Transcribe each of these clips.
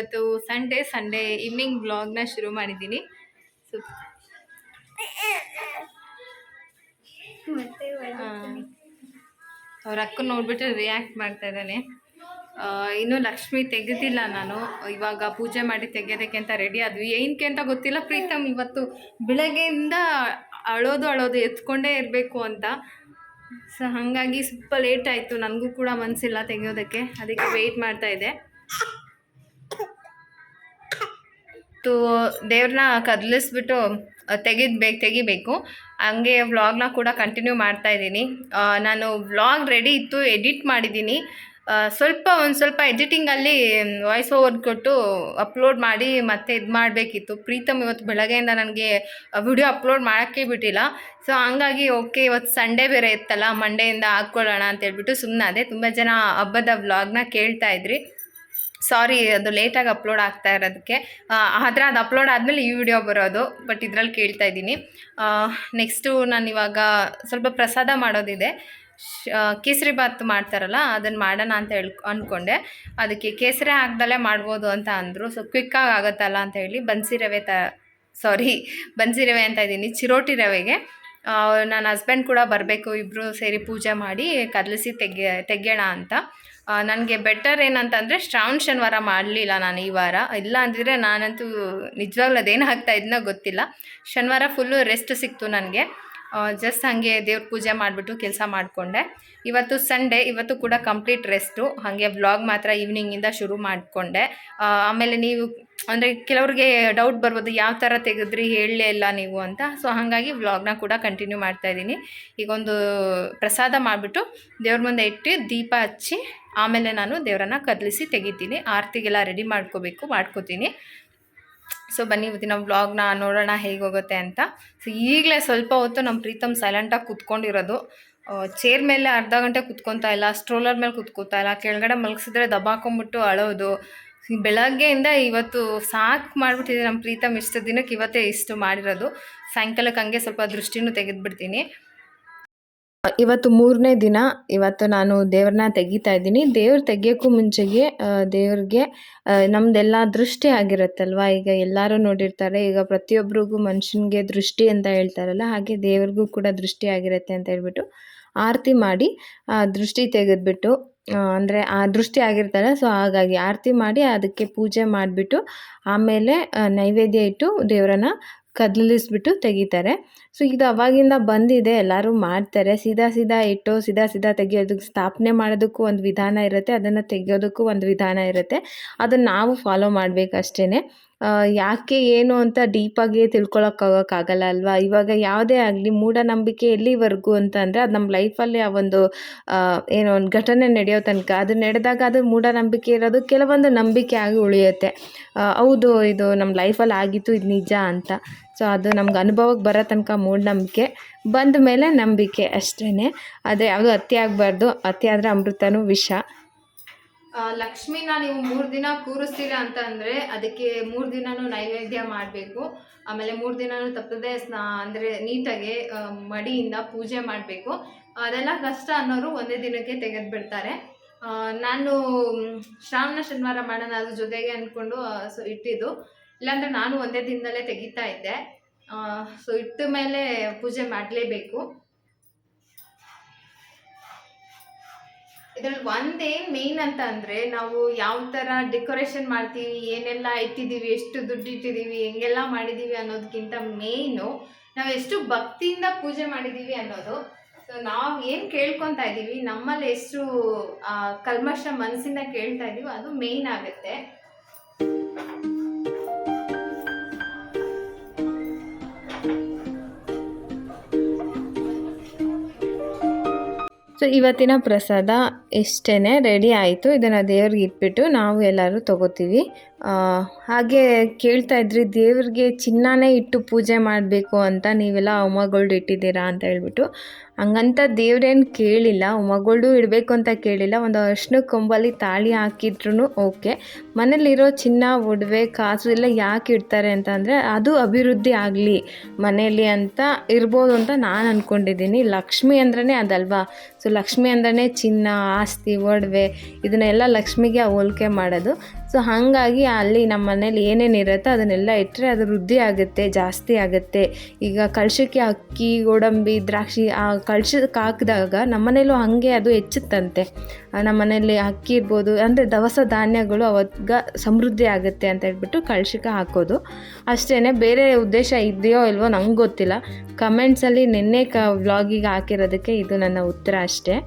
ಇವತ್ತು Sunday evening ವ್ಲಾಗ್ನ ಶುರು ಮಾಡಿದ್ದೀನಿ. ಸೊ ಅವ್ರ ಅಕ್ಕನ ನೋಡ್ಬಿಟ್ಟು ರಿಯಾಕ್ಟ್ ಮಾಡ್ತಾ ಇದ್ದಾನೆ. ಇನ್ನೂ ಲಕ್ಷ್ಮಿ ತೆಗೆದಿಲ್ಲ, ನಾನು ಇವಾಗ ಪೂಜೆ ಮಾಡಿ ತೆಗೆಯೋದಕ್ಕೆ ಅಂತ ರೆಡಿ ಆದ್ವಿ. ಏನಕ್ಕೆ ಅಂತ ಗೊತ್ತಿಲ್ಲ, ಪ್ರೀತಮ್ ಇವತ್ತು ಬೆಳಗ್ಗೆಯಿಂದ ಅಳೋದು ಎತ್ಕೊಂಡೇ ಇರಬೇಕು ಅಂತ. ಸೊ ಹಾಗಾಗಿ ಸ್ವಲ್ಪ ಲೇಟ್ ಆಯಿತು, ನನಗೂ ಕೂಡ ಮನಸ್ಸಿಲ್ಲ ತೆಗೆಯೋದಕ್ಕೆ, ಅದಕ್ಕೆ ವೆಯ್ಟ್ ಮಾಡ್ತಾ ಇದ್ದೆ. ದೇವ್ರನ್ನ ಕದಲಿಸ್ಬಿಟ್ಟು ತೆಗಿಬೇಕು. ಹಂಗೆ ವ್ಲಾಗ್ನ ಕೂಡ ಕಂಟಿನ್ಯೂ ಮಾಡ್ತಾ ಇದ್ದೀನಿ. ನಾನು ವ್ಲಾಗ್ ರೆಡಿ ಇತ್ತು, ಎಡಿಟ್ ಮಾಡಿದ್ದೀನಿ. ಒಂದು ಸ್ವಲ್ಪ ಎಡಿಟಿಂಗಲ್ಲಿ ವಾಯ್ಸ್ ಓವರ್ ಕೊಟ್ಟು ಅಪ್ಲೋಡ್ ಮಾಡಿ ಮತ್ತೆ ಇದು ಮಾಡಬೇಕಿತ್ತು. ಪ್ರೀತಮ್ ಇವತ್ತು ಬೆಳಗ್ಗೆಯಿಂದ ನನಗೆ ವಿಡಿಯೋ ಅಪ್ಲೋಡ್ ಮಾಡೋಕ್ಕೆ ಬಿಟ್ಟಿಲ್ಲ. ಸೊ ಹಂಗಾಗಿ ಓಕೆ, ಇವತ್ತು ಸಂಡೇ ಬೇರೆ ಇತ್ತಲ್ಲ, ಮಂಡೆಯಿಂದ ಹಾಕ್ಕೊಳ್ಳೋಣ ಅಂತೇಳ್ಬಿಟ್ಟು ಸುಮ್ಮನಾದೆ. ತುಂಬ ಜನ ಹಬ್ಬದ ವ್ಲಾಗ್ನ ಕೇಳ್ತಾಯಿದ್ರಿ. ಸಾರಿ, ಅದು ಲೇಟಾಗಿ ಅಪ್ಲೋಡ್ ಆಗ್ತಾ ಇರೋದಕ್ಕೆ. ಆದರೆ ಅದು ಅಪ್ಲೋಡ್ ಆದಮೇಲೆ ಈ ವಿಡಿಯೋ ಬರೋದು, ಬಟ್ ಇದರಲ್ಲಿ ಕೇಳ್ತಾ ಇದ್ದೀನಿ. ನೆಕ್ಸ್ಟು ನಾನು ಇವಾಗ ಸ್ವಲ್ಪ ಪ್ರಸಾದ ಮಾಡೋದಿದೆ. ಕೇಸರಿ ಬಾತ್ ಮಾಡ್ತಾರಲ್ಲ, ಅದನ್ನು ಮಾಡೋಣ ಅಂತ ಅಂದ್ಕೊಂಡೆ. ಅದಕ್ಕೆ ಕೇಸರಿ ಹಾಕ್ದಲ್ಲೇ ಮಾಡ್ಬೋದು ಅಂತ ಅಂದರು. ಸೊ ಕ್ವಿಕ್ಕಾಗಿ ಆಗುತ್ತಲ್ಲ ಅಂತ ಹೇಳಿ ಬನ್ಸಿ ರವೆ ಅಂತ ಇದ್ದೀನಿ, ಚಿರೋಟಿ ರವೆಗೆ. ನನ್ನ ಹಸ್ಬೆಂಡ್ ಕೂಡ ಬರಬೇಕು, ಇಬ್ಬರು ಸೇರಿ ಪೂಜೆ ಮಾಡಿ ಕದಲಿಸಿ ತೆಗೆಯೋಣ ಅಂತ. ನನಗೆ ಬೆಟರ್ ಏನಂತಂದರೆ ಶ್ರಾವಣ ಶನಿವಾರ ಮಾಡಲಿಲ್ಲ ನಾನು ಈ ವಾರ. ಇಲ್ಲ ಅಂದಿದ್ರೆ ನಾನಂತೂ ನಿಜವಾಗ್ಲೂ ಅದೇನು ಆಗ್ತಾ ಇದನ್ನೋ ಗೊತ್ತಿಲ್ಲ. ಶನಿವಾರ ಫುಲ್ಲು ರೆಸ್ಟ್ ಸಿಕ್ತು ನನಗೆ. ಜಸ್ಟ್ ಹಾಗೆ ದೇವ್ರ ಪೂಜೆ ಮಾಡಿಬಿಟ್ಟು ಕೆಲಸ ಮಾಡಿಕೊಂಡೆ. ಇವತ್ತು ಸಂಡೇ, ಇವತ್ತು ಕೂಡ ಕಂಪ್ಲೀಟ್ ರೆಸ್ಟು. ಹಾಗೆ ವ್ಲಾಗ್ ಮಾತ್ರ ಈವ್ನಿಂಗಿಂದ ಶುರು ಮಾಡಿಕೊಂಡೆ. ಆಮೇಲೆ ನೀವು ಅಂದರೆ ಕೆಲವ್ರಿಗೆ ಡೌಟ್ ಬರ್ಬೋದು, ಯಾವ ಥರ ತೆಗೆದ್ರಿ ಹೇಳಲೇ ಇಲ್ಲ ನೀವು ಅಂತ. ಸೊ ಹಾಗಾಗಿ ವ್ಲಾಗ್ನ ಕೂಡ ಕಂಟಿನ್ಯೂ ಮಾಡ್ತಾಯಿದ್ದೀನಿ. ಈಗೊಂದು ಪ್ರಸಾದ ಮಾಡಿಬಿಟ್ಟು ದೇವ್ರ ಮುಂದೆ ಇಟ್ಟು ದೀಪ ಹಚ್ಚಿ ಆಮೇಲೆ ನಾನು ದೇವರನ್ನು ಕದಲಿಸಿ ತೆಗಿತೀನಿ. ಆರತಿಗೆಲ್ಲ ರೆಡಿ ಮಾಡ್ಕೋತೀನಿ. ಸೊ ಬನ್ನಿ ಇವತ್ತಿನ ವ್ಲಾಗ್ನ ನೋಡೋಣ ಹೇಗೆ ಹೋಗುತ್ತೆ ಅಂತ. ಸೊ ಈಗಲೇ ಸ್ವಲ್ಪ ಹೊತ್ತು ನಮ್ಮ ಪ್ರೀತಮ್ ಸೈಲೆಂಟಾಗಿ ಕೂತ್ಕೊಂಡಿರೋದು. ಚೇರ್ ಮೇಲೆ ಅರ್ಧ ಗಂಟೆ ಕೂತ್ಕೊತಾ ಇಲ್ಲ, ಸ್ಟ್ರೋಲರ್ ಮೇಲೆ ಕೂತ್ಕೋತಾ ಇಲ್ಲ, ಕೆಳಗಡೆ ಮಲಗಿಸಿದ್ರೆ ದಬಾಕೊಂಬಿಟ್ಟು ಅಳೋದು. ಬೆಳಗ್ಗೆಯಿಂದ ಇವತ್ತು ಸಾಕು ಮಾಡಿಬಿಟ್ಟಿದೆ ನಮ್ಮ ಪ್ರೀತಮ್. ಇಷ್ಟು ದಿನಕ್ಕೆ ಇವತ್ತೇ ಇಷ್ಟು ಮಾಡಿರೋದು. ಸಾಯಂಕಾಲಕ್ಕೆ ಹಂಗೆ ಸ್ವಲ್ಪ ದೃಷ್ಟಿನೂ ತೆಗೆದುಬಿಡ್ತೀನಿ. ಇವತ್ತು 3ನೇ ದಿನ. ಇವತ್ತು ನಾನು ದೇವ್ರನ್ನ ತೆಗಿತಾ ಇದ್ದೀನಿ. ದೇವ್ರು ತೆಗಿಯೋಕ್ಕೂ ಮುಂಚೆಗೆ ದೇವ್ರಿಗೆ ನಮ್ಮದೆಲ್ಲ ದೃಷ್ಟಿ ಆಗಿರುತ್ತಲ್ವ. ಈಗ ಎಲ್ಲರೂ ನೋಡಿರ್ತಾರೆ, ಈಗ ಪ್ರತಿಯೊಬ್ಬರಿಗೂ ಮನುಷ್ಯನಿಗೆ ದೃಷ್ಟಿ ಅಂತ ಹೇಳ್ತಾರಲ್ಲ, ಹಾಗೆ ದೇವ್ರಿಗೂ ಕೂಡ ದೃಷ್ಟಿ ಆಗಿರುತ್ತೆ ಅಂತ ಹೇಳ್ಬಿಟ್ಟು ಆರತಿ ಮಾಡಿ ದೃಷ್ಟಿ ತೆಗೆದ್ಬಿಟ್ಟು, ಅಂದರೆ ಆ ದೃಷ್ಟಿ ಆಗಿರ್ತಾರೆ. ಸೊ ಹಾಗಾಗಿ ಆರತಿ ಮಾಡಿ ಅದಕ್ಕೆ ಪೂಜೆ ಮಾಡಿಬಿಟ್ಟು ಆಮೇಲೆ ನೈವೇದ್ಯ ಇಟ್ಟು ದೇವರನ್ನ ಕದಲಿಸ್ಬಿಟ್ಟು ತೆಗಿತಾರೆ. ಸೊ ಇದು ಅವಾಗಿಂದ ಬಂದಿದೆ, ಎಲ್ಲರೂ ಮಾಡ್ತಾರೆ. ಸೀದಾ ಇಟ್ಟು ಸೀದಾ ತೆಗಿಯೋದಕ್ಕೆ, ಸ್ಥಾಪನೆ ಮಾಡೋದಕ್ಕೂ ಒಂದು ವಿಧಾನ ಇರುತ್ತೆ, ಅದನ್ನು ತೆಗಿಯೋದಕ್ಕೂ ಒಂದು ವಿಧಾನ ಇರುತ್ತೆ. ಅದನ್ನು ನಾವು ಫಾಲೋ ಮಾಡಬೇಕಷ್ಟೇ. ಯಾಕೆ ಏನು ಅಂತ ಡೀಪಾಗಿ ತಿಳ್ಕೊಳಕ್ಕಾಗಲ್ಲ ಅಲ್ವಾ. ಇವಾಗ ಯಾವುದೇ ಆಗಲಿ ಮೂಢನಂಬಿಕೆ ಎಲ್ಲಿವರೆಗೂ ಅಂತಂದರೆ ಅದು ನಮ್ಮ ಲೈಫಲ್ಲಿ ಆ ಒಂದು ಏನೋ ಒಂದು ಘಟನೆ ನಡೆಯೋ ತನಕ, ಅದು ನಡೆದಾಗ ಅದು ಮೂಢನಂಬಿಕೆ ಇರೋದು ಕೆಲವೊಂದು ನಂಬಿಕೆ ಆಗಿ ಉಳಿಯುತ್ತೆ. ಹೌದು, ಇದು ನಮ್ಮ ಲೈಫಲ್ಲಿ ಆಗಿತ್ತು, ಇದು ನಿಜ ಅಂತ. ಸೊ ಅದು ನಮ್ಗೆ ಅನುಭವಕ್ಕೆ ಬರೋ ತನಕ ಮೂಢನಂಬಿಕೆ, ಬಂದ ಮೇಲೆ ನಂಬಿಕೆ ಅಷ್ಟೇ. ಆದರೆ ಯಾವುದು ಅತಿ ಆಗಬಾರ್ದು, ಅತಿ ಆದರೆ ಅಮೃತನೂ ವಿಷ. ಲಕ್ಷ್ಮಿನ ನೀವು 3 ದಿನ ಕೂರಿಸ್ತೀರಾ ಅಂತ ಅಂದರೆ ಅದಕ್ಕೆ 3 ದಿನನೂ ನೈವೇದ್ಯ ಮಾಡಬೇಕು. ಆಮೇಲೆ 3 ದಿನನೂ ತಪ್ಪದೆ ಅಂದರೆ ನೀಟಾಗಿ ಮಡಿಯಿಂದ ಪೂಜೆ ಮಾಡಬೇಕು. ಅದೆಲ್ಲ ಕಷ್ಟ ಅನ್ನೋರು ಒಂದೇ ದಿನಕ್ಕೆ ತೆಗೆದುಬಿಡ್ತಾರೆ. ನಾನು ಶ್ರಾವಣ ಶನಿವಾರ ಮಾಡೋಣ ಅದ್ರ ಜೊತೆಗೆ ಅಂದ್ಕೊಂಡು ಇಟ್ಟಿದ್ದು, ಇಲ್ಲಾಂದರೆ ನಾನು ಒಂದೇ ದಿನದಲ್ಲೇ ತೆಗಿತಾ ಇದ್ದೆ. ಸೊ ಇಟ್ಟ ಮೇಲೆ ಪೂಜೆ ಮಾಡಲೇಬೇಕು. ಇದರಲ್ಲಿ ಒಂದೇ ಮೇನ್ ಅಂತ ಅಂದರೆ ನಾವು ಯಾವ ಥರ ಡೆಕೋರೇಷನ್ ಮಾಡ್ತೀವಿ, ಏನೆಲ್ಲ ಇಟ್ಟಿದ್ದೀವಿ, ಎಷ್ಟು ದುಡ್ಡು ಇಟ್ಟಿದ್ದೀವಿ, ಹೆಂಗೆಲ್ಲ ಮಾಡಿದ್ದೀವಿ ಅನ್ನೋದಕ್ಕಿಂತ ಮೇಯ್ನು ನಾವು ಎಷ್ಟು ಭಕ್ತಿಯಿಂದ ಪೂಜೆ ಮಾಡಿದ್ದೀವಿ ಅನ್ನೋದು. ಸೊ ನಾವು ಏನು ಕೇಳ್ಕೊತಾ ಇದ್ದೀವಿ, ನಮ್ಮಲ್ಲಿ ಎಷ್ಟು ಕಲ್ಮಶ ಮನಸ್ಸಿಂದ ಕೇಳ್ತಾ ಇದ್ದೀವಿ, ಅದು ಮೇಯ್ನ್ ಆಗುತ್ತೆ. ಸೊ ಇವತ್ತಿನ ಪ್ರಸಾದ ಇಷ್ಟೇ ರೆಡಿ ಆಯಿತು. ಇದನ್ನು ದೇವ್ರಿಗೆ ಇಟ್ಬಿಟ್ಟು ನಾವು ಎಲ್ಲರೂ ತೊಗೋತೀವಿ. ಹಾಗೆ ಕೇಳ್ತಾ ಇದ್ರಿ, ದೇವ್ರಿಗೆ ಚಿನ್ನನೇ ಇಟ್ಟು ಪೂಜೆ ಮಾಡಬೇಕು ಅಂತ ನೀವೆಲ್ಲ ಹೋಮಗೋಲ್ಡ್ ಇಟ್ಟಿದ್ದೀರಾ ಅಂತ ಹೇಳ್ಬಿಟ್ಟು. ಹಂಗಂತ ದೇವ್ರೇನು ಕೇಳಿಲ್ಲ, ಹೋಮಗೋಲ್ಡು ಇಡಬೇಕು ಅಂತ ಕೇಳಿಲ್ಲ. ಒಂದು ಅರ್ಶಿನ ಕೊಂಬಲ್ಲಿ ತಾಳಿ ಹಾಕಿದ್ರೂ ಓಕೆ. ಮನೇಲಿರೋ ಚಿನ್ನ, ಒಡವೆ, ಕಾಸು ಎಲ್ಲ ಯಾಕೆ ಇಡ್ತಾರೆ ಅಂತ ಅಂದರೆ ಅದು ಅಭಿವೃದ್ಧಿ ಆಗಲಿ ಮನೆಯಲ್ಲಿ ಅಂತ ಇರ್ಬೋದು ಅಂತ ನಾನು ಅಂದ್ಕೊಂಡಿದ್ದೀನಿ. ಲಕ್ಷ್ಮಿ ಅಂದ್ರೇ ಅದಲ್ವಾ. ಸೊ ಲಕ್ಷ್ಮಿ ಅಂದ್ರೇ ಚಿನ್ನ, ಆಸ್ತಿ, ಒಡವೆ, ಇದನ್ನೆಲ್ಲ ಲಕ್ಷ್ಮಿಗೆ ಹೋಲಿಕೆ ಮಾಡೋದು. ಸೊ ಹಾಗಾಗಿ ಅಲ್ಲಿ ನಮ್ಮ ಮನೇಲಿ ಏನೇನು ಇರುತ್ತೋ ಅದನ್ನೆಲ್ಲ ಇಟ್ಟರೆ ಅದು ವೃದ್ಧಿ ಆಗುತ್ತೆ, ಜಾಸ್ತಿ ಆಗುತ್ತೆ. ಈಗ ಕಳಶಕ್ಕೆ ಅಕ್ಕಿ, ಗೋಡಂಬಿ, ದ್ರಾಕ್ಷಿ ಆ ಕಳಶಕ್ಕೆ ಹಾಕಿದಾಗ ನಮ್ಮ ಮನೇಲೂ ಹಾಗೆ ಅದು ಹೆಚ್ಚುತ್ತಂತೆ. ನಮ್ಮ ಮನೇಲಿ ಅಕ್ಕಿ ಇರ್ಬೋದು, ಅಂದರೆ ದವಸ ಧಾನ್ಯಗಳು ಅವಾಗ ಸಮೃದ್ಧಿ ಆಗುತ್ತೆ ಅಂತ ಹೇಳ್ಬಿಟ್ಟು ಕಳಶಕ್ಕೆ ಹಾಕೋದು ಅಷ್ಟೇ. ಬೇರೆ ಉದ್ದೇಶ ಇದೆಯೋ ಇಲ್ವೋ ನಂಗೆ ಗೊತ್ತಿಲ್ಲ. ಕಮೆಂಟ್ಸಲ್ಲಿ ನಿನ್ನೆ ವ್ಲಾಗಿಗೆ ಹಾಕಿರೋದಕ್ಕೆ ಇದು ನನ್ನ ಉತ್ತರ ಅಷ್ಟೇ.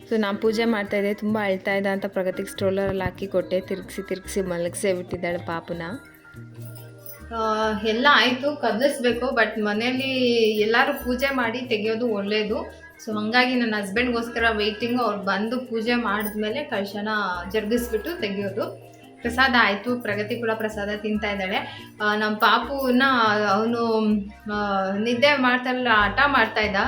ಸೊ ನಾನು ಪೂಜೆ ಮಾಡ್ತಾಯಿದ್ದೆ, ತುಂಬ ಅಳ್ತಾ ಇದ್ದ ಅಂತ ಪ್ರಗತಿಗೆ ಸ್ಟ್ರೋಲರಲ್ಲಿ ಹಾಕಿ ಕೊಟ್ಟೆ. ತಿರುಗಿಸಿ ಮಲಗಿಸೇ ಬಿಟ್ಟಿದ್ದಾಳೆ ಪಾಪನ. ಎಲ್ಲ ಆಯಿತು, ಕದಲಿಸ್ಬೇಕು. ಬಟ್ ಮನೇಲಿ ಎಲ್ಲರೂ ಪೂಜೆ ಮಾಡಿ ತೆಗೆಯೋದು ಒಳ್ಳೆಯದು. ಸೊ ಹಾಗಾಗಿ ನನ್ನ ಹಸ್ಬೆಂಡ್ಗೋಸ್ಕರ ವೆಯ್ಟಿಂಗು. ಅವ್ರು ಬಂದು ಪೂಜೆ ಮಾಡಿದ್ಮೇಲೆ ಕಳಶನ ಜರುಗಿಸ್ಬಿಟ್ಟು ತೆಗೆಯೋದು. ಪ್ರಸಾದ ಆಯಿತು, ಪ್ರಗತಿ ಕೂಡ ಪ್ರಸಾದ ತಿಂತಾ ಇದ್ದಾಳೆ. ನಮ್ಮ ಪಾಪುನ ಅವನು ನಿದ್ದೆ ಮಾಡ್ತಾಯಿಲ್ಲ, ಆಟ ಮಾಡ್ತಾಯಿದ್ದ.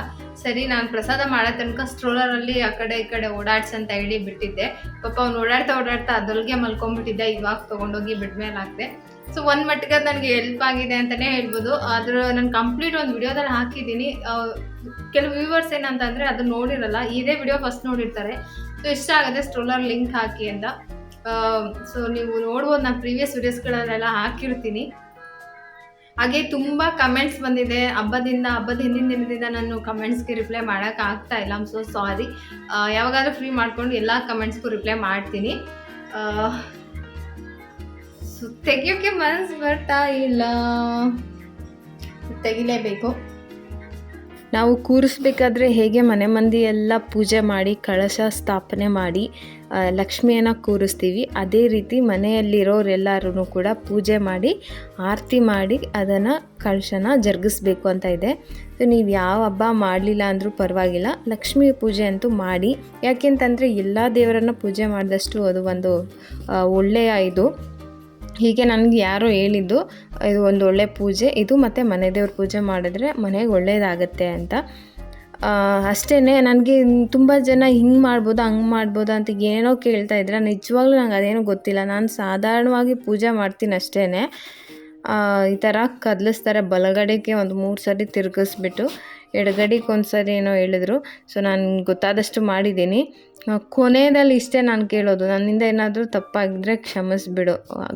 ಸರಿ ನಾನು ಪ್ರಸಾದ ಮಾಡೋ ತನಕ ಸ್ಟ್ರೋಲರಲ್ಲಿ ಆ ಕಡೆ ಈ ಕಡೆ ಓಡಾಡ್ಸಂತ ಹೇಳಿ ಬಿಟ್ಟಿದ್ದೆ. ಪಾಪ ಅವ್ನು ಓಡಾಡ್ತಾ ಅದೊಳಗೆ ಮಲ್ಕೊಂಡ್ಬಿಟ್ಟಿದ್ದೆ. ಇವಾಗ ತೊಗೊಂಡೋಗಿ ಬಿಡ್ಮೇಲೆ ಹಾಕಿದೆ. ಸೊ ಒಂದು ಮಟ್ಟಿಗೆ ನನಗೆ ಹೆಲ್ಪ್ ಆಗಿದೆ ಅಂತಲೇ ಹೇಳ್ಬೋದು. ಆದರೂ ನಾನು ಕಂಪ್ಲೀಟ್ ಒಂದು ವಿಡಿಯೋದಲ್ಲಿ ಹಾಕಿದ್ದೀನಿ. ಕೆಲವು ವ್ಯೂವರ್ಸ್ ಏನಂತಂದರೆ ಅದು ನೋಡಿರಲ್ಲ, ಇದೇ ವಿಡಿಯೋ ಫಸ್ಟ್ ನೋಡಿರ್ತಾರೆ. ಸೊ ಇಷ್ಟ ಆಗುತ್ತೆ ಸ್ಟ್ರೋಲರ್ ಲಿಂಕ್ ಹಾಕಿ ಅಂತ. ಸೊ ನೀವು ನೋಡ್ಬೋದು, ನಾನು ಪ್ರೀವಿಯಸ್ ವಿಡಿಯೋಸ್ಗಳಲ್ಲೆಲ್ಲ ಹಾಕಿರ್ತೀನಿ. ಹಾಗೆ ತುಂಬ ಕಮೆಂಟ್ಸ್ ಬಂದಿದೆ. ಹಬ್ಬದ ಹಿಂದಿನ ದಿನದಿಂದ ನಾನು ಕಮೆಂಟ್ಸ್ಗೆ ರಿಪ್ಲೈ ಮಾಡೋಕ್ಕಾಗ್ತಾ ಇಲ್ಲ. I'm so sorry. ಯಾವಾಗಾದ್ರೂ ಫ್ರೀ ಮಾಡ್ಕೊಂಡು ಎಲ್ಲ ಕಮೆಂಟ್ಸ್ಗೂ ರಿಪ್ಲೈ ಮಾಡ್ತೀನಿ. ಸೊ ತೆಗಿಯೋಕ್ಕೆ ಮನಸ್ಸು ಬರ್ತಾ ಇಲ್ಲ, ತೆಗಿಲೇಬೇಕು. ನಾವು ಕೂರಿಸ್ಬೇಕಾದ್ರೆ ಹೇಗೆ ಮನೆ ಮಂದಿ ಎಲ್ಲ ಪೂಜೆ ಮಾಡಿ ಕಳಶ ಸ್ಥಾಪನೆ ಮಾಡಿ ಲಕ್ಷ್ಮಿಯನ್ನು ಕೂರಿಸ್ತೀವಿ, ಅದೇ ರೀತಿ ಮನೆಯಲ್ಲಿರೋರೆಲ್ಲರೂ ಕೂಡ ಪೂಜೆ ಮಾಡಿ ಆರತಿ ಮಾಡಿ ಅದನ್ನು ಕಳಶನ ಜರುಗಿಸ್ಬೇಕು ಅಂತ ಇದೆ. ಸೊ ನೀವು ಯಾವ ಹಬ್ಬ ಮಾಡಲಿಲ್ಲ ಅಂದರೂ ಪರವಾಗಿಲ್ಲ, ಲಕ್ಷ್ಮಿ ಪೂಜೆ ಅಂತೂ ಮಾಡಿ. ಯಾಕೆಂತಂದರೆ ಎಲ್ಲ ದೇವರನ್ನು ಪೂಜೆ ಮಾಡಿದಷ್ಟು ಅದು ಒಂದು ಒಳ್ಳೆಯ ಇದು. ಹೀಗೆ ನನಗೆ ಯಾರೋ ಹೇಳಿದ್ದು, ಇದು ಒಂದು ಒಳ್ಳೆ ಪೂಜೆ ಇದು, ಮತ್ತು ಮನೆ ದೇವ್ರ ಪೂಜೆ ಮಾಡಿದ್ರೆ ಮನೆಗೆ ಒಳ್ಳೆಯದಾಗತ್ತೆ ಅಂತ. ಅಷ್ಟೇ. ನನಗೆ ತುಂಬ ಜನ ಹಿಂಗೆ ಮಾಡ್ಬೋದಾ ಹಂಗೆ ಮಾಡ್ಬೋದಾ ಅಂತ ಏನೋ ಕೇಳ್ತಾ ಇದ್ರೆ, ನಿಜವಾಗ್ಲೂ ನಂಗೆ ಅದೇನೋ ಗೊತ್ತಿಲ್ಲ. ನಾನು ಸಾಧಾರಣವಾಗಿ ಪೂಜೆ ಮಾಡ್ತೀನಿ ಅಷ್ಟೇ. ಈ ಥರ ಕದಲಿಸ್ತಾರೆ, ಬಲಗಡೆಗೆ ಒಂದು 3 ಸರಿ ತಿರುಗಿಸ್ಬಿಟ್ಟು ಎಡಗಡೆಗೆ ಒಂದು ಸರಿ ಏನೋ ಹೇಳಿದ್ರು. ಸೊ ನಾನು ಗೊತ್ತಾದಷ್ಟು ಮಾಡಿದ್ದೀನಿ. ಕೊನೆಯಲ್ಲಿ ಇಷ್ಟೇ ನಾನು ಕೇಳೋದು, ನನ್ನಿಂದ ಏನಾದರೂ ತಪ್ಪಾಗಿದ್ದರೆ ಕ್ಷಮಿಸ್ಬಿಡು.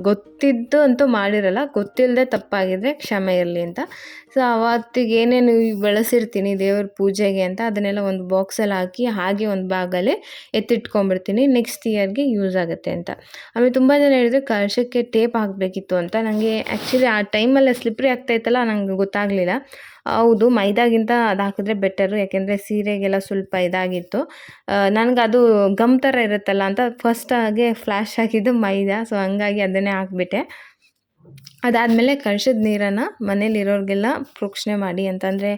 ಗೊತ್ತಿದ್ದು ಅಂತೂ ಮಾಡಿರಲ್ಲ, ಗೊತ್ತಿಲ್ಲದೆ ತಪ್ಪಾಗಿದ್ದರೆ ಕ್ಷಮೆ ಇರಲಿ ಅಂತ. ಸೊ ಅವತ್ತಿಗೆ ಏನೇನು ಬೆಳೆಸಿರ್ತೀನಿ ದೇವ್ರ ಪೂಜೆಗೆ ಅಂತ ಅದನ್ನೆಲ್ಲ ಒಂದು ಬಾಕ್ಸಲ್ಲಿ ಹಾಕಿ ಹಾಗೆ ಒಂದು ಬ್ಯಾಗಲ್ಲಿ ಎತ್ತಿಟ್ಕೊಂಡ್ಬಿಡ್ತೀನಿ, ನೆಕ್ಸ್ಟ್ ಇಯರ್ಗೆ ಯೂಸ್ ಆಗುತ್ತೆ ಅಂತ. ಆಮೇಲೆ ತುಂಬ ಜನ ಹೇಳಿದ್ರು ಕಳಶಕ್ಕೆ ಟೇಪ್ ಹಾಕಬೇಕಿತ್ತು ಅಂತ. ನನಗೆ ಆ್ಯಕ್ಚುಲಿ ಆ ಟೈಮಲ್ಲಿ ಸ್ಲಿಪ್ರಿ ಆಗ್ತಾಯಿತ್ತಲ್ಲ, ನಂಗೆ ಗೊತ್ತಾಗಲಿಲ್ಲ. ಹೌದು, ಮೈದಾಗಿಂತ ಅದು ಹಾಕಿದ್ರೆ ಬೆಟರು, ಯಾಕೆಂದರೆ ಸೀರೆಗೆಲ್ಲ ಸ್ವಲ್ಪ ಇದಾಗಿತ್ತು. ನನಗದು ಗಮ್ ಥರ ಇರುತ್ತಲ್ಲ ಅಂತ ಫಸ್ಟಾಗೆ ಫ್ಲ್ಯಾಶ್ ಆಗಿದ್ದು ಮೈದಾ. ಸೊ ಹಂಗಾಗಿ ಅದನ್ನೇ ಹಾಕ್ಬಿಟ್ಟೆ. ಅದಾದಮೇಲೆ ಕಳಶದ ನೀರನ್ನು ಮನೇಲಿರೋರಿಗೆಲ್ಲ ಪ್ರೋಕ್ಷಣೆ ಮಾಡಿ ಅಂತಂದರೆ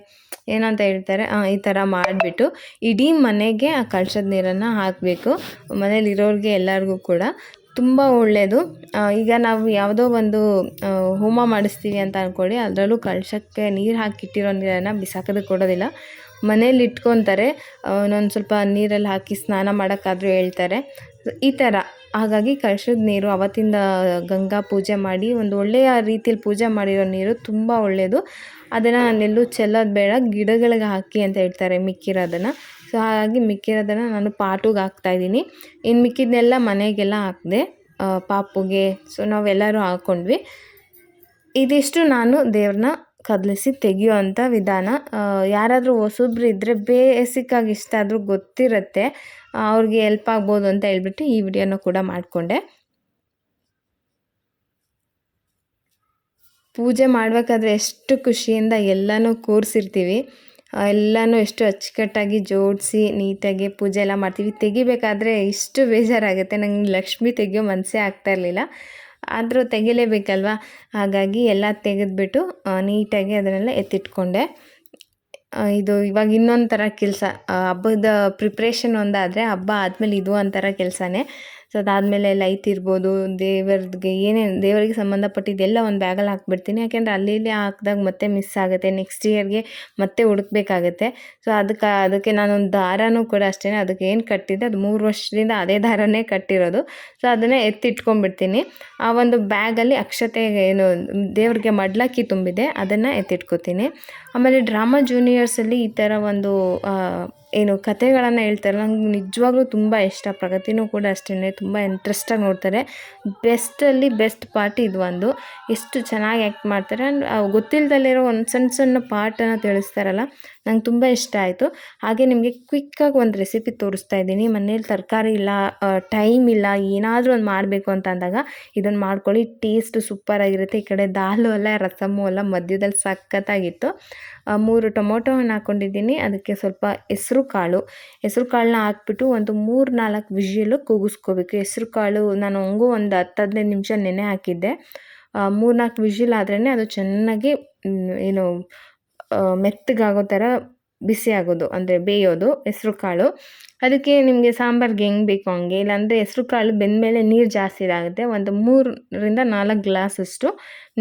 ಏನಂತ ಹೇಳ್ತಾರೆ, ಈ ಥರ ಮಾಡಿಬಿಟ್ಟು ಇಡೀ ಮನೆಗೆ ಆ ಕಳಶದ ನೀರನ್ನು ಹಾಕಬೇಕು, ಮನೇಲಿರೋರಿಗೆ ಎಲ್ಲರಿಗೂ ಕೂಡ ತುಂಬ ಒಳ್ಳೆಯದು. ಈಗ ನಾವು ಯಾವುದೋ ಒಂದು ಹೋಮ ಮಾಡಿಸ್ತೀವಿ ಅಂತ ಅಂದ್ಕೊಳ್ಳಿ, ಅದರಲ್ಲೂ ಕಳಶಕ್ಕೆ ನೀರು ಹಾಕಿಟ್ಟಿರೋ ನೀರನ್ನು ಬಿಸಾಕೋದಕ್ಕೆ ಕೊಡೋದಿಲ್ಲ, ಮನೇಲಿ ಇಟ್ಕೊತಾರೆ. ಇನ್ನೊಂದು ಸ್ವಲ್ಪ ನೀರಲ್ಲಿ ಹಾಕಿ ಸ್ನಾನ ಮಾಡೋಕ್ಕಾದರೂ ಹೇಳ್ತಾರೆ ಈ ಥರ. ಹಾಗಾಗಿ ಕಳಶದ ನೀರು ಅವತ್ತಿಂದ ಗಂಗಾ ಪೂಜೆ ಮಾಡಿ ಒಂದು ಒಳ್ಳೆಯ ರೀತಿಯಲ್ಲಿ ಪೂಜೆ ಮಾಡಿರೋ ನೀರು ತುಂಬ ಒಳ್ಳೆಯದು. ಅದನ್ನು ನಾನೆಲ್ಲೂ ಚೆಲ್ಲೋದು ಬೇಡ, ಗಿಡಗಳಿಗೆ ಹಾಕಿ ಅಂತ ಹೇಳ್ತಾರೆ ಮಿಕ್ಕಿರೋದನ್ನು. ಸೊ ಹಾಗಾಗಿ ಮಿಕ್ಕಿರೋದನ್ನು ನಾನು ಪಾಟುಗೆ ಹಾಕ್ತಾಯಿದ್ದೀನಿ. ಇನ್ನು ಮಿಕ್ಕಿದನ್ನೆಲ್ಲ ಮನೆಗೆಲ್ಲ ಹಾಕಿದೆ, ಪಾಪುಗೆ. ಸೊ ನಾವೆಲ್ಲರೂ ಹಾಕ್ಕೊಂಡ್ವಿ. ಇದಿಷ್ಟು ನಾನು ದೇವ್ರನ್ನ ಕದಲಿಸಿ ತೆಗಿಯೋ ಅಂಥ ವಿಧಾನ. ಯಾರಾದರೂ ಹೊಸಬ್ರು ಇದ್ದರೆ ಬೇಸಿಕ್ಕಾಗಿ ಇಷ್ಟ ಆದರೂ ಗೊತ್ತಿರುತ್ತೆ, ಅವ್ರಿಗೆ ಹೆಲ್ಪ್ ಆಗ್ಬೋದು ಅಂತ ಹೇಳ್ಬಿಟ್ಟು ಈ ವಿಡಿಯೋನ ಕೂಡ ಮಾಡಿಕೊಂಡೆ. ಪೂಜೆ ಮಾಡಬೇಕಾದ್ರೆ ಎಷ್ಟು ಖುಷಿಯಿಂದ ಎಲ್ಲನೂ ಕೂರಿಸಿರ್ತೀವಿ, ಎಲ್ಲನೂ ಎಷ್ಟು ಅಚ್ಚುಕಟ್ಟಾಗಿ ಜೋಡಿಸಿ ನೀಟಾಗಿ ಪೂಜೆ ಎಲ್ಲ ಮಾಡ್ತೀವಿ. ತೆಗಿಬೇಕಾದ್ರೆ ಇಷ್ಟು ಬೇಜಾರಾಗುತ್ತೆ. ನಂಗೆ ಲಕ್ಷ್ಮಿ ತೆಗಿಯೋ ಮನಸ್ಸೇ ಆಗ್ತಾಯಿರಲಿಲ್ಲ, ಆದರೂ ತೆಗಿಲೇಬೇಕಲ್ವ. ಹಾಗಾಗಿ ಎಲ್ಲ ತೆಗೆದುಬಿಟ್ಟು ನೀಟಾಗಿ ಅದನ್ನೆಲ್ಲ ಎತ್ತಿಟ್ಕೊಂಡೆ. ಇದು ಇವಾಗ ಇನ್ನೊಂದು ಥರ ಕೆಲಸ, ಹಬ್ಬದ ಪ್ರಿಪ್ರೇಷನ್ ಒಂದಾದರೆ ಹಬ್ಬ ಆದಮೇಲೆ ಇದು ಒಂಥರ ಕೆಲಸನೇ. ಸೊ ಸೊ ಅದಾದಮೇಲೆ ಲೈಟ್ ಇರ್ಬೋದು, ದೇವರಿಗೆ ಸಂಬಂಧಪಟ್ಟಿದ್ದೆಲ್ಲ ಒಂದು ಬ್ಯಾಗಲ್ಲಿ ಹಾಕ್ಬಿಡ್ತೀನಿ. ಯಾಕೆಂದರೆ ಅಲ್ಲಿ ಇಲ್ಲಿ ಹಾಕಿದಾಗ ಮತ್ತೆ ಮಿಸ್ ಆಗುತ್ತೆ, ನೆಕ್ಸ್ಟ್ ಇಯರ್ಗೆ ಮತ್ತೆ ಹುಡುಕ್ಬೇಕಾಗತ್ತೆ. ಸೊ ಅದಕ್ಕೆ ನಾನೊಂದು ದಾರನೂ ಕೂಡ ಅಷ್ಟೇ, ಅದಕ್ಕೆ ಏನು ಕಟ್ಟಿದ್ದೆ ಅದು 3 ವರ್ಷದಿಂದ ಅದೇ ದಾರನೇ ಕಟ್ಟಿರೋದು. ಸೊ ಅದನ್ನೇ ಎತ್ತಿಟ್ಕೊಂಡ್ಬಿಡ್ತೀನಿ. ಆ ಒಂದು ಬ್ಯಾಗಲ್ಲಿ ಅಕ್ಷತೆ ಏನು ದೇವ್ರಿಗೆ ಮಡ್ಲಕ್ಕಿ ತುಂಬಿದೆ ಅದನ್ನು ಎತ್ತಿಟ್ಕೋತೀನಿ. ಆಮೇಲೆ ಡ್ರಾಮಾ ಜೂನಿಯರ್ಸಲ್ಲಿ ಈ ಥರ ಒಂದು ಏನು ಕಥೆಗಳನ್ನು ಹೇಳ್ತಾರೆ, ನಂಗೆ ನಿಜವಾಗ್ಲೂ ತುಂಬ ಇಷ್ಟ. ಪ್ರಗತಿನೂ ಕೂಡ ಅಷ್ಟೇ, ತುಂಬ ಇಂಟ್ರೆಸ್ಟಾಗಿ ನೋಡ್ತಾರೆ. ಬೆಸ್ಟಲ್ಲಿ ಬೆಸ್ಟ್ ಪಾರ್ಟ್ ಇದು ಒಂದು. ಎಷ್ಟು ಚೆನ್ನಾಗಿ ಆ್ಯಕ್ಟ್ ಮಾಡ್ತಾರೆ. ಗೊತ್ತಿಲ್ಲದಲ್ಲಿರೋ ಒಂದು ಸಣ್ಣ ಪಾರ್ಟನ್ನು ತಿಳಿಸ್ತಾರಲ್ಲ, ನಂಗೆ ತುಂಬ ಇಷ್ಟ ಆಯಿತು. ಹಾಗೆ ನಿಮಗೆ ಕ್ವಿಕ್ಕಾಗಿ ಒಂದು ರೆಸಿಪಿ ತೋರಿಸ್ತಾ ಇದ್ದೀನಿ. ಮನೇಲಿ ತರಕಾರಿ ಇಲ್ಲ, ಟೈಮ್ ಇಲ್ಲ, ಏನಾದರೂ ಒಂದು ಮಾಡಬೇಕು ಅಂತ ಅಂದಾಗ ಇದನ್ನು ಮಾಡ್ಕೊಳ್ಳಿ, ಟೇಸ್ಟ್ ಸೂಪರಾಗಿರುತ್ತೆ. ಈ ಕಡೆ ದಾಲು ಅಲ್ಲ, ರಸಮ್ಮು ಅಲ್ಲ, ಮಧ್ಯದಲ್ಲಿ ಸಖತ್ತಾಗಿತ್ತು. 3 ಟೊಮೊಟೊ ಹಣ್ಣು ಹಾಕ್ಕೊಂಡಿದ್ದೀನಿ. ಅದಕ್ಕೆ ಸ್ವಲ್ಪ ಹೆಸರು ಕಾಳನ್ನ ಹಾಕ್ಬಿಟ್ಟು ಒಂದು 3-4 ವಿಷಿಲು ಕೂಗಿಸ್ಕೋಬೇಕು. ಹೆಸರು ಕಾಳು ನಾನು ಹಂಗೂ ಒಂದು 10-15 ನಿಮಿಷ ನೆನೆ ಹಾಕಿದ್ದೆ. 3-4 ವಿಷಿಲ್ ಆದ್ರೇ ಅದು ಚೆನ್ನಾಗಿ ಏನು ಮೆತ್ತಗಾಗೋ ಥರ ಬಿಸಿ ಆಗೋದು, ಅಂದರೆ ಬೇಯೋದು ಹೆಸರು ಕಾಳು. ಅದಕ್ಕೆ ನಿಮಗೆ ಸಾಂಬಾರ್ಗೆ ಹೆಂಗೆ ಬೇಕೋ ಹಂಗೆ, ಇಲ್ಲಾಂದರೆ ಹೆಸರು ಕಾಳು ಬೆಂದಮೇಲೆ ನೀರು ಜಾಸ್ತಿ ಇದಾಗುತ್ತೆ. ಒಂದು 3-4 ಗ್ಲಾಸಷ್ಟು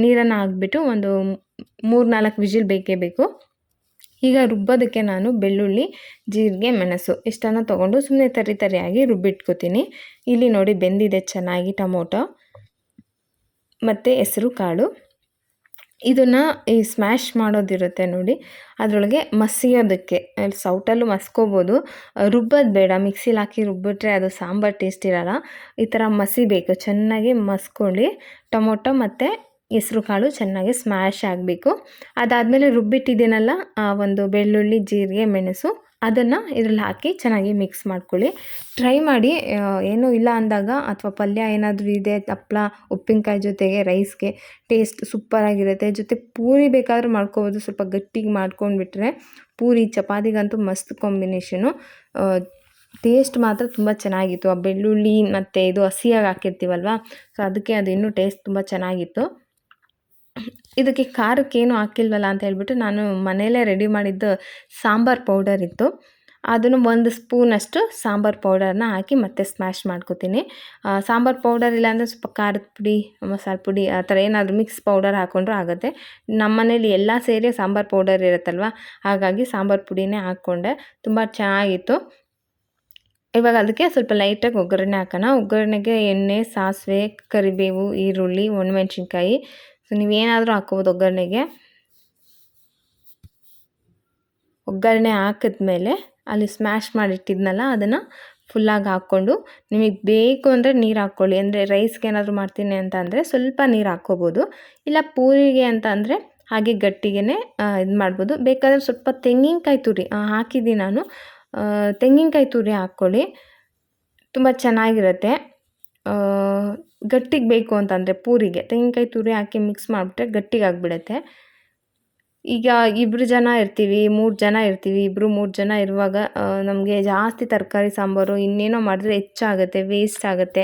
ನೀರನ್ನು ಹಾಕ್ಬಿಟ್ಟು ಒಂದು 3-4 ವಿಷಿಲ್ ಬೇಕೇ ಬೇಕು. ಈಗ ರುಬ್ಬೋದಕ್ಕೆ ನಾನು ಬೆಳ್ಳುಳ್ಳಿ, ಜೀರಿಗೆ, ಮೆಣಸು ಇಷ್ಟನ್ನು ತೊಗೊಂಡು ಸುಮ್ಮನೆ ತರಿಯಾಗಿ ರುಬ್ಬಿಟ್ಕೋತೀನಿ. ಇಲ್ಲಿ ನೋಡಿ ಬೆಂದಿದೆ ಚೆನ್ನಾಗಿ ಟೊಮೊಟೊ ಮತ್ತು ಹೆಸರು ಕಾಳು. ಇದನ್ನು ಈ ಸ್ಮ್ಯಾಶ್ ಮಾಡೋದಿರುತ್ತೆ ನೋಡಿ, ಅದರೊಳಗೆ ಮಸಿಯೋದಕ್ಕೆ ಸೌಟಲ್ಲೂ ಮಸ್ಕೋಬೋದು, ರುಬ್ಬೋದು ಬೇಡ. ಮಿಕ್ಸಿಲಿ ಹಾಕಿ ರುಬ್ಬಿಟ್ರೆ ಅದು ಸಾಂಬಾರು ಟೇಸ್ಟ್ ಇರೋಲ್ಲ. ಈ ಥರ ಮಸಿಬೇಕು, ಚೆನ್ನಾಗಿ ಮಸ್ಕೊಂಡು ಟೊಮೊಟೊ ಮತ್ತು ಹೆಸರು ಕಾಳು ಚೆನ್ನಾಗಿ ಸ್ಮ್ಯಾಶ್ ಆಗಬೇಕು. ಅದಾದಮೇಲೆ ರುಬ್ಬಿಟ್ಟಿದ್ದೀನಲ್ಲ ಒಂದು ಬೆಳ್ಳುಳ್ಳಿ, ಜೀರಿಗೆ, ಮೆಣಸು ಅದನ್ನು ಇದರಲ್ಲಿ ಹಾಕಿ ಚೆನ್ನಾಗಿ ಮಿಕ್ಸ್ ಮಾಡ್ಕೊಳ್ಳಿ. ಟ್ರೈ ಮಾಡಿ, ಏನೂ ಇಲ್ಲ ಅಂದಾಗ ಅಥವಾ ಪಲ್ಯ ಏನಾದರೂ ಇದೆ, ಹಪ್ಳ ಉಪ್ಪಿನಕಾಯಿ ಜೊತೆಗೆ ರೈಸ್ಗೆ ಟೇಸ್ಟ್ ಸೂಪರಾಗಿರುತ್ತೆ. ಜೊತೆ ಪೂರಿ ಬೇಕಾದರೂ ಮಾಡ್ಕೋಬೋದು, ಸ್ವಲ್ಪ ಗಟ್ಟಿಗೆ ಮಾಡ್ಕೊಂಡ್ಬಿಟ್ರೆ ಪೂರಿ ಚಪಾತಿಗಂತೂ ಮಸ್ತ್ ಕಾಂಬಿನೇಷನು. ಟೇಸ್ಟ್ ಮಾತ್ರ ತುಂಬ ಚೆನ್ನಾಗಿತ್ತು. ಆ ಬೆಳ್ಳುಳ್ಳಿ ಮತ್ತು ಇದು ಹಸಿಯಾಗಿ ಹಾಕಿರ್ತೀವಲ್ವ, ಸೊ ಅದಕ್ಕೆ ಅದು ಇನ್ನೂ ಟೇಸ್ಟ್ ತುಂಬ ಚೆನ್ನಾಗಿತ್ತು. ಇದಕ್ಕೆ ಖಾರಕ್ಕೇನು ಹಾಕಿಲ್ವಲ್ಲ ಅಂತ ಹೇಳ್ಬಿಟ್ಟು ನಾನು ಮನೆಯಲ್ಲೇ ರೆಡಿ ಮಾಡಿದ್ದು ಸಾಂಬಾರು ಪೌಡರ್ ಇತ್ತು, ಅದನ್ನು 1 ಸ್ಪೂನಷ್ಟು ಸಾಂಬಾರು ಪೌಡರ್ನ ಹಾಕಿ ಮತ್ತೆ ಸ್ಮ್ಯಾಶ್ ಮಾಡ್ಕೋತೀನಿ. ಸಾಂಬಾರು ಪೌಡರ್ ಇಲ್ಲಾಂದರೆ ಸ್ವಲ್ಪ ಖಾರದ ಪುಡಿ, ಮಸಾಲೆ ಪುಡಿ ಆ ಥರ ಏನಾದರೂ ಮಿಕ್ಸ್ ಪೌಡರ್ ಹಾಕ್ಕೊಂಡ್ರೂ ಆಗುತ್ತೆ. ನಮ್ಮ ಮನೇಲಿ ಎಲ್ಲ ಸೇರಿ ಸಾಂಬಾರು ಪೌಡರ್ ಇರುತ್ತಲ್ವ, ಹಾಗಾಗಿ ಸಾಂಬಾರು ಪುಡಿನೇ ಹಾಕ್ಕೊಂಡೆ. ತುಂಬ ಚೆನ್ನಾಗಿತ್ತು. ಇವಾಗ ಅದಕ್ಕೆ ಸ್ವಲ್ಪ ಲೈಟಾಗಿ ಒಗ್ಗರಣೆ ಹಾಕೋಣ. ಒಗ್ಗರಣೆಗೆ ಎಣ್ಣೆ, ಸಾಸಿವೆ, ಕರಿಬೇವು, ಈರುಳ್ಳಿ, ಒಣಮೆಣ್ಸಿನ್ಕಾಯಿ, ಸೊ ನೀವೇನಾದರೂ ಹಾಕ್ಕೋಬೋದು ಒಗ್ಗರಣೆಗೆ. ಒಗ್ಗರಣೆ ಹಾಕಿದ್ಮೇಲೆ ಅಲ್ಲಿ ಸ್ಮ್ಯಾಶ್ ಮಾಡಿಟ್ಟಿದ್ನಲ್ಲ ಅದನ್ನು ಫುಲ್ಲಾಗಿ ಹಾಕ್ಕೊಂಡು, ನಿಮಗೆ ಬೇಕು ಅಂದರೆ ನೀರು ಹಾಕ್ಕೊಳ್ಳಿ. ಅಂದರೆ ರೈಸ್ಗೆ ಏನಾದರೂ ಮಾಡ್ತೀನಿ ಅಂತ ಅಂದರೆ ಸ್ವಲ್ಪ ನೀರು ಹಾಕ್ಕೋಬೋದು, ಇಲ್ಲ ಪೂರಿಗೆ ಅಂತ ಅಂದರೆ ಹಾಗೆ ಗಟ್ಟಿಗೆ ಇದು ಮಾಡ್ಬೋದು. ಬೇಕಾದರೆ ಸ್ವಲ್ಪ ತೆಂಗಿನಕಾಯಿ ತುರಿ ಹಾಕಿದ್ದೀನಿ ನಾನು, ತೆಂಗಿನಕಾಯಿ ತುರಿ ಹಾಕ್ಕೊಳ್ಳಿ, ತುಂಬ ಚೆನ್ನಾಗಿರುತ್ತೆ. ಗಟ್ಟಿಗೆ ಬೇಕು ಅಂತಂದರೆ ಪೂರಿಗೆ ತೆಂಗಿನಕಾಯಿ ತುರಿ ಹಾಕಿ ಮಿಕ್ಸ್ ಮಾಡಿಬಿಟ್ರೆ ಗಟ್ಟಿಗಾಗಿಬಿಡುತ್ತೆ. ಈಗ 2 ಜನ ಇರ್ತೀವಿ, 3 ಜನ ಇರ್ತೀವಿ, 2-3 ಜನ ಇರುವಾಗ ನಮಗೆ ಜಾಸ್ತಿ ತರಕಾರಿ ಸಾಂಬಾರು ಇನ್ನೇನೋ ಮಾಡಿದ್ರೆ ಹೆಚ್ಚಾಗುತ್ತೆ, ವೇಸ್ಟ್ ಆಗುತ್ತೆ.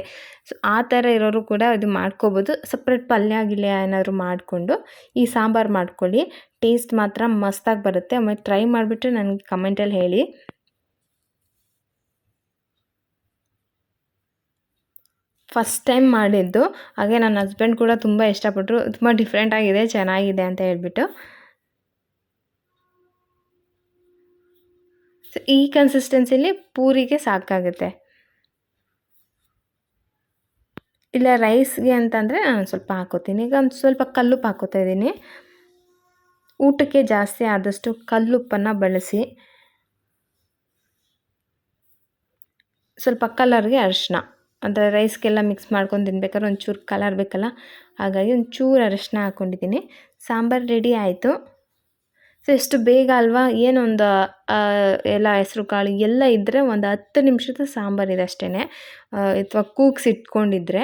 ಸೊ ಆ ಥರ ಇರೋರು ಕೂಡ ಇದು ಮಾಡ್ಕೋಬೋದು. ಸಪ್ರೇಟ್ ಪಲ್ಯ ಗಿಲ್ಯ ಏನಾದರೂ ಮಾಡಿಕೊಂಡು ಈ ಸಾಂಬಾರು ಮಾಡ್ಕೊಳ್ಳಿ, ಟೇಸ್ಟ್ ಮಾತ್ರ ಮಸ್ತಾಗಿ ಬರುತ್ತೆ. ಆಮೇಲೆ ಟ್ರೈ ಮಾಡಿಬಿಟ್ರೆ ನನಗೆ ಕಮೆಂಟಲ್ಲಿ ಹೇಳಿ. ಫಸ್ಟ್ ಟೈಮ್ ಮಾಡಿದ್ದು, ಹಾಗೆ ನನ್ನ ಹಸ್ಬೆಂಡ್ ಕೂಡ ತುಂಬ ಇಷ್ಟಪಟ್ಟರು. ತುಂಬ ಡಿಫ್ರೆಂಟಾಗಿದೆ, ಚೆನ್ನಾಗಿದೆ ಅಂತ ಹೇಳ್ಬಿಟ್ಟು. ಸೊ ಈ ಕನ್ಸಿಸ್ಟೆನ್ಸಿಲಿ ಪೂರಿಗೆ ಸಾಕಾಗುತ್ತೆ. ಇಲ್ಲ ರೈಸ್ಗೆ ಅಂತಂದರೆ ನಾನು ಸ್ವಲ್ಪ ಹಾಕೋತೀನಿ. ಈಗ ಒಂದು ಸ್ವಲ್ಪ ಕಲ್ಲುಪ್ಪು ಹಾಕೋತಾ ಇದ್ದೀನಿ. ಊಟಕ್ಕೆ ಜಾಸ್ತಿ ಆದಷ್ಟು ಕಲ್ಲುಪ್ಪನ್ನು ಬಳಸಿ. ಸ್ವಲ್ಪ ಕಲರ್ಗೆ ಅರಿಶಿನ, ಅಂದರೆ ರೈಸ್ಗೆಲ್ಲ ಮಿಕ್ಸ್ ಮಾಡ್ಕೊಂಡು ತಿನ್ಬೇಕಾದ್ರೆ ಒಂಚೂರು ಕಲರ್ ಬೇಕಲ್ಲ, ಹಾಗಾಗಿ ಒಂಚೂರು ಅರಿಶಿನ ಹಾಕ್ಕೊಂಡಿದ್ದೀನಿ. ಸಾಂಬಾರು ರೆಡಿ ಆಯಿತು. ಸೊ ಎಷ್ಟು ಬೇಗ ಅಲ್ವಾ, ಏನೊಂದು ಎಲ್ಲ ಹೆಸ್ರು ಕಾಳು ಎಲ್ಲ ಇದ್ದರೆ ಒಂದು 10 ನಿಮಿಷದ ಸಾಂಬಾರಿದೆ ಅಷ್ಟೇ. ಅಥವಾ ಕೂಗಿಸಿಟ್ಕೊಂಡಿದ್ರೆ,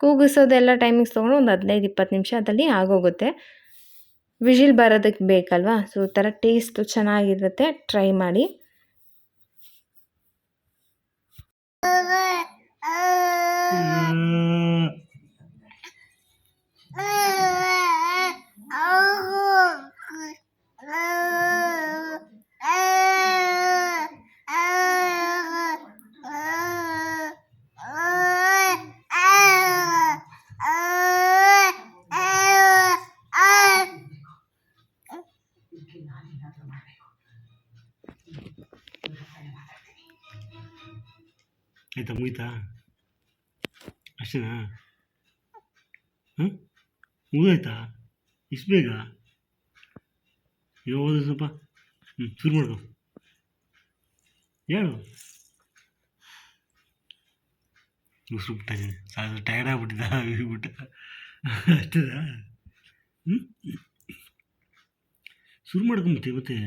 ಕೂಗಿಸೋದೆಲ್ಲ ಟೈಮಿಂಗ್ಸ್ ತೊಗೊಂಡು ಒಂದು 15-20 ನಿಮಿಷದಲ್ಲಿ ಆಗೋಗುತ್ತೆ. ವಿಷಿಲ್ ಬರೋದಕ್ಕೆ ಬೇಕಲ್ವಾ, ಸೊ ಈ ಥರ ಟೇಸ್ಟು ಚೆನ್ನಾಗಿರುತ್ತೆ. ಟ್ರೈ ಮಾಡಿ. ಆಯ್ತಾ ಮುಗಿತಾ ಅಷ್ಟೇನಾ ಹಾಂ ಮುಗಿದಾಯ್ತಾ ಇಷ್ಟು ಬೇಗ ಯಾವುದು ಸ್ವಲ್ಪ ಶುರು ಮಾಡ್ಕೊ ಹೇಳು ಉಸಿರು ಬಿಟ್ಟಿದ್ದೀನಿ ಸಾಕು ಟಯರ್ಡ್ ಆಗ್ಬಿಟ್ಟಿದ್ದ ಬಿಟ್ಟ ಅಷ್ಟೇನಾ ಶುರು ಮಾಡ್ಕೊಂಬಿಟ್ಟೆ ಮತ್ತೆ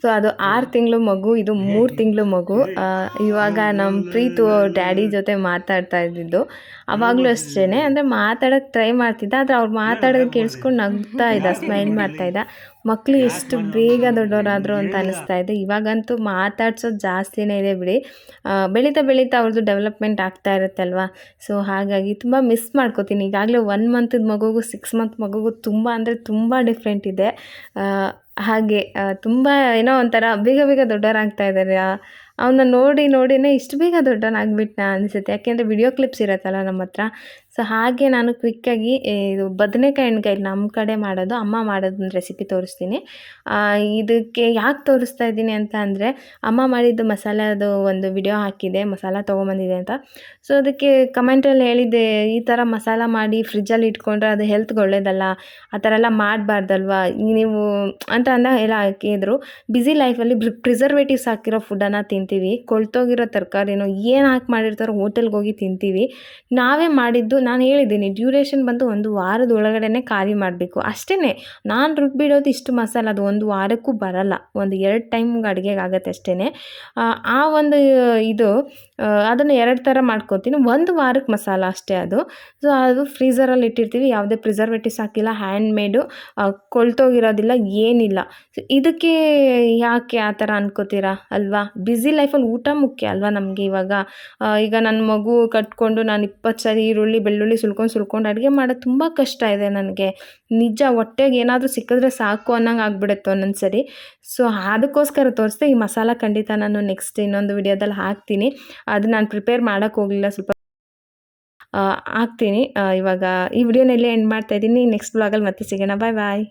ಸೊ ಅದು 6 ತಿಂಗಳು ಮಗು, ಇದು 3 ತಿಂಗಳು ಮಗು. ಇವಾಗ ನಮ್ಮ ಪ್ರೀತು ಡ್ಯಾಡಿ ಜೊತೆ ಮಾತಾಡ್ತಾ ಇದ್ದಿದ್ದು. ಆವಾಗಲೂ ಅಷ್ಟೇ, ಅಂದರೆ ಮಾತಾಡೋಕ್ಕೆ ಟ್ರೈ ಮಾಡ್ತಿದ್ದ, ಆದರೆ ಅವ್ರು ಮಾತಾಡೋದು ಕೇಳಿಸ್ಕೊಂಡು ನಗ್ತಾ ಇದ್ದ, ಸ್ಮೈಲ್ ಮಾಡ್ತಾಯಿದ್ದ. ಮಕ್ಕಳು ಎಷ್ಟು ಬೇಗ ದೊಡ್ಡವರಾದರು ಅಂತ ಅನಿಸ್ತಾ ಇದೆ. ಇವಾಗಂತೂ ಮಾತಾಡ್ಸೋದು ಜಾಸ್ತಿನೇ ಇದೆ ಬಿಡಿ. ಬೆಳೀತಾ ಬೆಳೀತಾ ಅವ್ರದ್ದು ಡೆವಲಪ್ಮೆಂಟ್ ಆಗ್ತಾ ಇರುತ್ತಲ್ವ. ಸೊ ಹಾಗಾಗಿ ತುಂಬ ಮಿಸ್ ಮಾಡ್ಕೋತೀನಿ. ಈಗಾಗಲೇ 1 ಮಂತದ ಮಗುಗೂ 6 ಮಂತ್ ಮಗುಗೂ ತುಂಬ ಅಂದರೆ ತುಂಬ ಡಿಫ್ರೆಂಟ್ ಇದೆ. ಹಾಗೆ ತುಂಬ ಏನೋ ಒಂಥರ ಬೇಗ ಬೇಗ ದೊಡ್ಡವರಾಗ್ತಾ ಇದ್ದಾರೆ. ಅವನ್ನ ನೋಡಿನೇ ಇಷ್ಟು ಬೇಗ ದೊಡ್ಡವನಾಗ್ಬಿಟ್ನಾ ಅನಿಸುತ್ತೆ. ಯಾಕೆಂದರೆ ವಿಡಿಯೋ ಕ್ಲಿಪ್ಸ್ ಇರುತ್ತಲ್ಲ ನಮ್ಮ ಹತ್ರ. ಸೊ ಹಾಗೆ ನಾನು ಕ್ವಿಕ್ಕಾಗಿ ಇದು ಬದನೆಕಾಯಿ ಎಣ್ಗಾಯಿ ನಮ್ಮ ಕಡೆ ಮಾಡೋದು, ಅಮ್ಮ ಮಾಡೋದನ್ನ ರೆಸಿಪಿ ತೋರಿಸ್ತೀನಿ. ಇದಕ್ಕೆ ಯಾಕೆ ತೋರಿಸ್ತಾ ಇದ್ದೀನಿ ಅಂತ ಅಂದರೆ, ಅಮ್ಮ ಮಾಡಿದ್ದು ಮಸಾಲೆದು ಒಂದು ವಿಡಿಯೋ ಹಾಕಿದೆ, ಮಸಾಲ ತೊಗೊಂಬಂದಿದೆ ಅಂತ. ಸೊ ಅದಕ್ಕೆ ಕಮೆಂಟಲ್ಲಿ ಹೇಳಿದ್ದೆ, ಈ ಥರ ಮಸಾಲ ಮಾಡಿ ಫ್ರಿಜ್ಜಲ್ಲಿ ಇಟ್ಕೊಂಡ್ರೆ ಅದು ಹೆಲ್ತ್ಗೆ ಒಳ್ಳೇದಲ್ಲ, ಆ ಥರ ಎಲ್ಲ ಮಾಡಬಾರ್ದಲ್ವ ನೀವು ಅಂತ ಎಲ್ಲ ಹಾಕಿದ್ರು. ಬ್ಯುಸಿ ಲೈಫಲ್ಲಿ ಪ್ರಿಸರ್ವೇಟಿವ್ಸ್ ಹಾಕಿರೋ ಫುಡ್ಡನ್ನು ತಿಂತೀವಿ, ಕೊಳ್ತೋಗಿರೋ ತರಕಾರಿನೋ ಏನು ಹಾಕಿ ಮಾಡಿರ್ತಾರೋ ಹೋಟೆಲ್ಗೆ ಹೋಗಿ ತಿಂತೀವಿ. ನಾವೇ ಮಾಡಿದ್ದು, ನಾನು ಹೇಳಿದ್ದೀನಿ ಡ್ಯೂರೇಷನ್ ಬಂದು 1 ವಾರದ ಒಳಗಡೆ ಖಾಲಿ ಮಾಡಬೇಕು ಅಷ್ಟೇ. ನಾನು ರುಬ್ಬಿಡೋದು ಇಷ್ಟು ಮಸಾಲ ಅದು 1 ವಾರಕ್ಕೂ ಬರಲ್ಲ, 1-2 ಟೈಮ್ಗೆ ಅಡುಗೆಗೆ ಆಗುತ್ತೆ ಅಷ್ಟೇ. ಆ ಒಂದು ಇದು ಅದನ್ನು 2 ಥರ ಮಾಡ್ಕೊತೀನಿ, 1 ವಾರಕ್ಕೆ ಮಸಾಲ ಅಷ್ಟೇ ಅದು. ಸೊ ಅದು ಫ್ರೀಝರಲ್ಲಿ ಇಟ್ಟಿರ್ತೀವಿ, ಯಾವುದೇ ಪ್ರಿಸರ್ವೇಟಿವ್ಸ್ ಹಾಕಿಲ್ಲ, ಹ್ಯಾಂಡ್ ಮೇಡು, ಕೊಳ್ತೋಗಿರೋದಿಲ್ಲ, ಏನಿಲ್ಲ. ಸೊ ಇದಕ್ಕೆ ಯಾಕೆ ಆ ಥರ ಅನ್ಕೋತೀರಾ ಅಲ್ವಾ? ಬ್ಯುಸಿ ಲೈಫಲ್ಲಿ ಊಟ ಮುಖ್ಯ ಅಲ್ವಾ ನಮಗೆ ಇವಾಗ. ಈಗ ನನ್ನ ಮಗು ಕಟ್ಕೊಂಡು ನಾನು 20 ಸರಿ ಈರುಳ್ಳಿ ಬೆಳ್ಳುಳ್ಳಿ ಸುಲ್ಕೊಂಡು ಅಡುಗೆ ಮಾಡೋದು ತುಂಬ ಕಷ್ಟ ಇದೆ ನನಗೆ. ನಿಜ, ಹೊಟ್ಟೆಗೆ ಏನಾದರೂ ಸಿಕ್ಕಿದ್ರೆ ಸಾಕು ಅನ್ನಂಗೆ ಆಗ್ಬಿಡುತ್ತೆ ಒಂದೊಂದು ಸರಿ. ಸೊ ಅದಕ್ಕೋಸ್ಕರ ತೋರಿಸ್ದೆ. ಈ ಮಸಾಲ ಖಂಡಿತ ನಾನು ನೆಕ್ಸ್ಟ್ ಇನ್ನೊಂದು ವಿಡಿಯೋದಲ್ಲಿ ಹಾಕ್ತೀನಿ. ಅದು ನಾನು ಪ್ರಿಪೇರ್ ಮಾಡೋಕ್ಕೆ ಹೋಗಲಿಲ್ಲ, ಸ್ವಲ್ಪ ಹಾಕ್ತೀನಿ. ಇವಾಗ ಈ ವಿಡಿಯೋನೆಲ್ಲೇ ಎಂಡ್ ಮಾಡ್ತಾಯಿದ್ದೀನಿ. ನೆಕ್ಸ್ಟ್ ವ್ಲಾಗಲ್ಲಿ ಮತ್ತೆ ಸಿಗೋಣ. ಬಾಯ್ ಬಾಯ್.